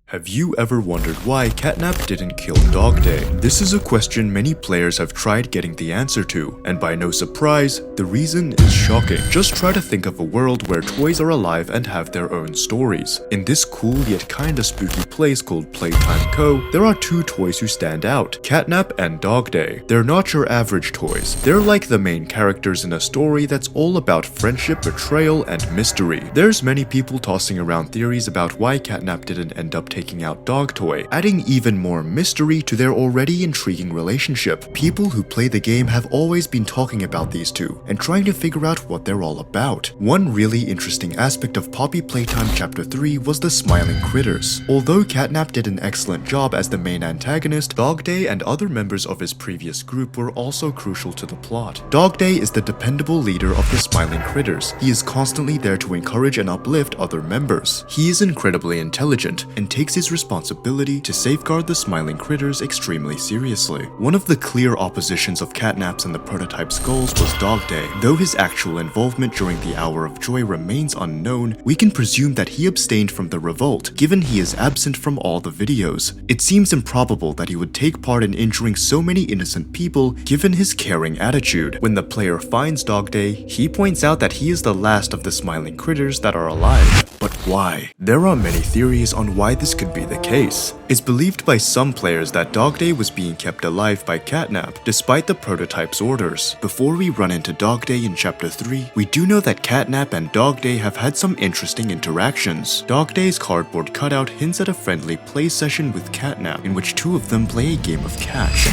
Have you ever wondered why CatNap didn't kill DogDay? This is a question many players have tried getting the answer to, and by no surprise, the reason is shocking. Just try to think of a world where toys are alive and have their own stories. In this cool yet kinda spooky place called Playtime Co., there are two toys who stand out, CatNap and DogDay. They're not your average toys. They're like the main characters in a story that's all about friendship, betrayal, and mystery. There's many people tossing around theories about why CatNap didn't end up taking out Dogtoy, adding even more mystery to their already intriguing relationship. People who play the game have always been talking about these two and trying to figure out what they're all about. One really interesting aspect of Poppy Playtime Chapter 3 was the smiling critters. Although CatNap did an excellent job as the main antagonist, DogDay and other members of his previous group were also crucial to the plot. DogDay is the dependable leader of the smiling critters. He is constantly there to encourage and uplift other members. He is incredibly intelligent and takes his responsibility to safeguard the smiling critters extremely seriously. One of the clear oppositions of CatNap's and the prototype's goals was DogDay. Though his actual involvement during the Hour of Joy remains unknown, we can presume that he abstained from the revolt, given he is absent from all the videos. It seems improbable that he would take part in injuring so many innocent people, given his caring attitude. When the player finds DogDay, he points out that he is the last of the smiling critters that are alive. But why? There are many theories on why this could be the case. It's believed by some players that DogDay was being kept alive by CatNap, despite the prototype's orders. Before we run into DogDay in Chapter 3, we do know that CatNap and DogDay have had some interesting interactions. DogDay's cardboard cutout hints at a friendly play session with CatNap, in which two of them play a game of catch.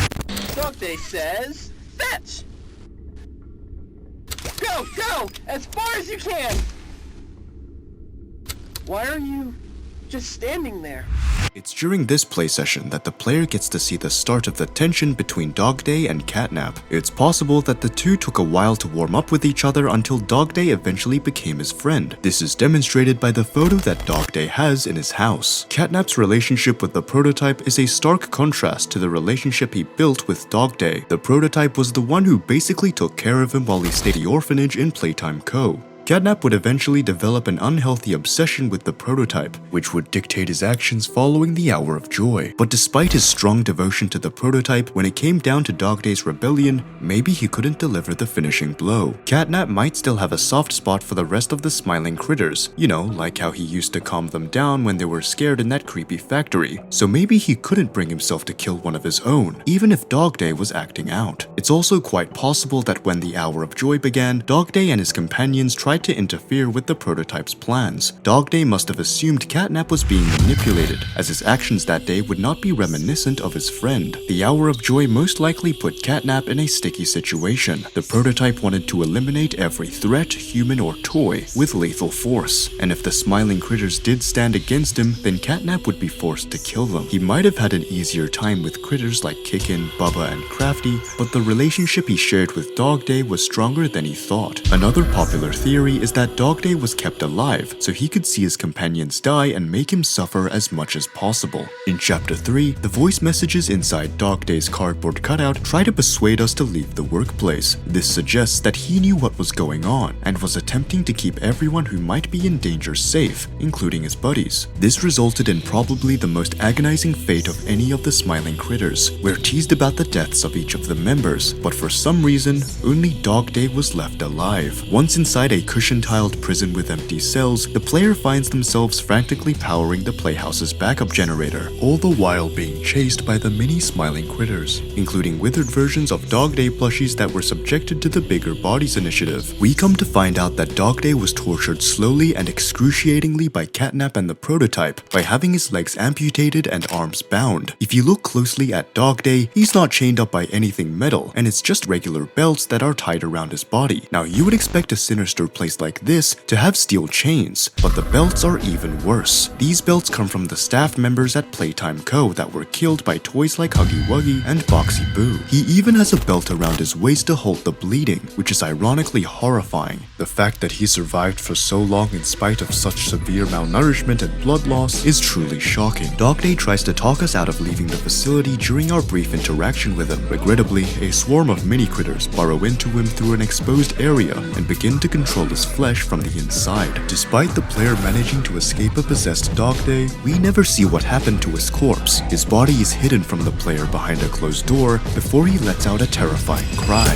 DogDay says, fetch! Go, go, as far as you can! Why are you just standing there? It's during this play session that the player gets to see the start of the tension between DogDay and CatNap. It's possible that the two took a while to warm up with each other until DogDay eventually became his friend. This is demonstrated by the photo that DogDay has in his house. CatNap's relationship with the prototype is a stark contrast to the relationship he built with DogDay. The prototype was the one who basically took care of him while he stayed at the orphanage in Playtime Co. CatNap would eventually develop an unhealthy obsession with the prototype, which would dictate his actions following the Hour of Joy. But despite his strong devotion to the prototype, when it came down to DogDay's rebellion, maybe he couldn't deliver the finishing blow. CatNap might still have a soft spot for the rest of the smiling critters, you know, like how he used to calm them down when they were scared in that creepy factory. So maybe he couldn't bring himself to kill one of his own, even if DogDay was acting out. It's also quite possible that when the Hour of Joy began, DogDay and his companions tried to interfere with the prototype's plans. DogDay must have assumed CatNap was being manipulated, as his actions that day would not be reminiscent of his friend. The Hour of Joy most likely put CatNap in a sticky situation. The prototype wanted to eliminate every threat, human or toy, with lethal force, and if the smiling critters did stand against him, then CatNap would be forced to kill them. He might have had an easier time with critters like Kickin, Bubba, and Crafty, but the relationship he shared with DogDay was stronger than he thought. Another popular theory is that DogDay was kept alive so he could see his companions die and make him suffer as much as possible. In Chapter 3, the voice messages inside DogDay's cardboard cutout try to persuade us to leave the workplace. This suggests that he knew what was going on and was attempting to keep everyone who might be in danger safe, including his buddies. This resulted in probably the most agonizing fate of any of the smiling critters. We're teased about the deaths of each of the members, but for some reason, only DogDay was left alive. Once inside a cushion-tiled prison with empty cells, the player finds themselves frantically powering the playhouse's backup generator, all the while being chased by the many smiling critters, including withered versions of DogDay plushies that were subjected to the Bigger Bodies initiative. We come to find out that DogDay was tortured slowly and excruciatingly by CatNap and the prototype by having his legs amputated and arms bound. If you look closely at DogDay, he's not chained up by anything metal, and it's just regular belts that are tied around his body. Now, you would expect a sinister place like this to have steel chains, but the belts are even worse. These belts come from the staff members at Playtime Co. that were killed by toys like Huggy Wuggy and Boxy Boo. He even has a belt around his waist to hold the bleeding, which is ironically horrifying. The fact that he survived for so long in spite of such severe malnourishment and blood loss is truly shocking. DogDay tries to talk us out of leaving the facility during our brief interaction with him. Regrettably, a swarm of mini critters burrow into him through an exposed area and begin to control his lifeless flesh from the inside. Despite the player managing to escape a possessed DogDay, we never see what happened to his corpse. His body is hidden from the player behind a closed door before he lets out a terrifying cry.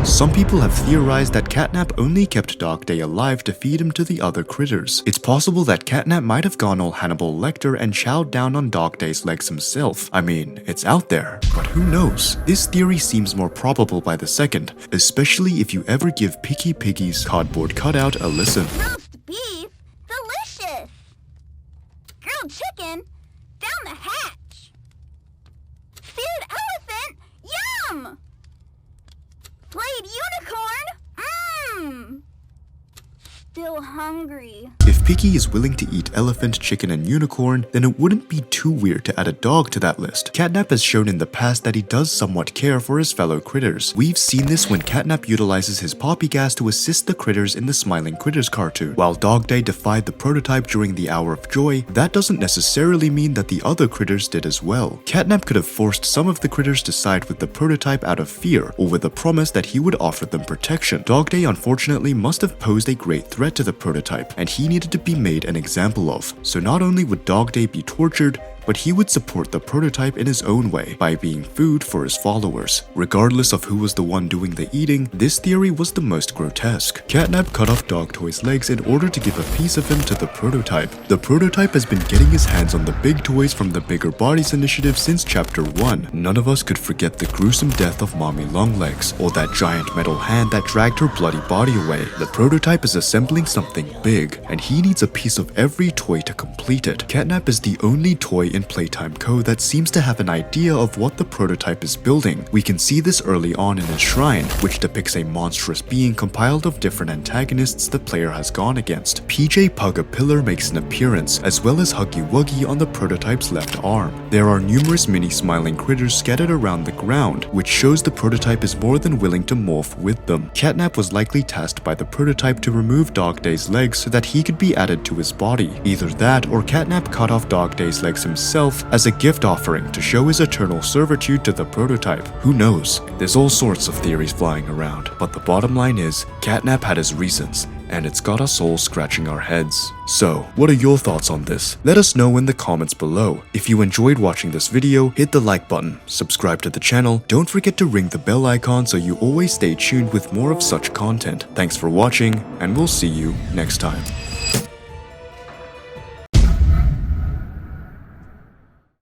Some people have theorized that CatNap only kept DogDay alive to feed him to the other critters. It's possible that CatNap might have gone all Hannibal Lecter and chowed down on DogDay's legs himself. I mean, it's out there, but who knows? This theory seems more probable by the second, especially if you ever give Picky Piggy's cardboard cutout a listen. Roast beef? Delicious! Grilled chicken? Down the hatch! Seared elephant? Yum! Played unicorn? Mmm! Still hungry. If Picky is willing to eat elephant, chicken, and unicorn, then it wouldn't be too weird to add a dog to that list. CatNap has shown in the past that he does somewhat care for his fellow critters. We've seen this when CatNap utilizes his poppy gas to assist the critters in the Smiling Critters cartoon. While DogDay defied the prototype during the Hour of Joy, that doesn't necessarily mean that the other critters did as well. CatNap could have forced some of the critters to side with the prototype out of fear, or with the promise that he would offer them protection. DogDay unfortunately must have posed a great threat to the prototype, and he needed to be made an example of. So not only would DogDay be tortured, but he would support the prototype in his own way by being food for his followers. Regardless of who was the one doing the eating, this theory was the most grotesque. CatNap cut off Dogtoy's legs in order to give a piece of him to the prototype. The prototype has been getting his hands on the big toys from the Bigger Bodies initiative since chapter 1. None of us could forget the gruesome death of Mommy Longlegs, or that giant metal hand that dragged her bloody body away. The prototype is assembling something big, and he needs a piece of every toy to complete it. CatNap is the only toy in Playtime code that seems to have an idea of what the prototype is building. We can see this early on in his shrine, which depicts a monstrous being compiled of different antagonists the player has gone against. PJ Pug-a-Pillar makes an appearance, as well as Huggy Wuggy on the prototype's left arm. There are numerous mini smiling critters scattered around the ground, which shows the prototype is more than willing to morph with them. CatNap was likely tasked by the prototype to remove DogDay's legs so that he could be added to his body. Either that, or CatNap cut off DogDay's legs himself as a gift offering to show his eternal servitude to the prototype. Who knows? There's all sorts of theories flying around, but the bottom line is, CatNap had his reasons, and it's got us all scratching our heads. So, what are your thoughts on this? Let us know in the comments below. If you enjoyed watching this video, hit the like button, subscribe to the channel, don't forget to ring the bell icon so you always stay tuned with more of such content. Thanks for watching, and we'll see you next time.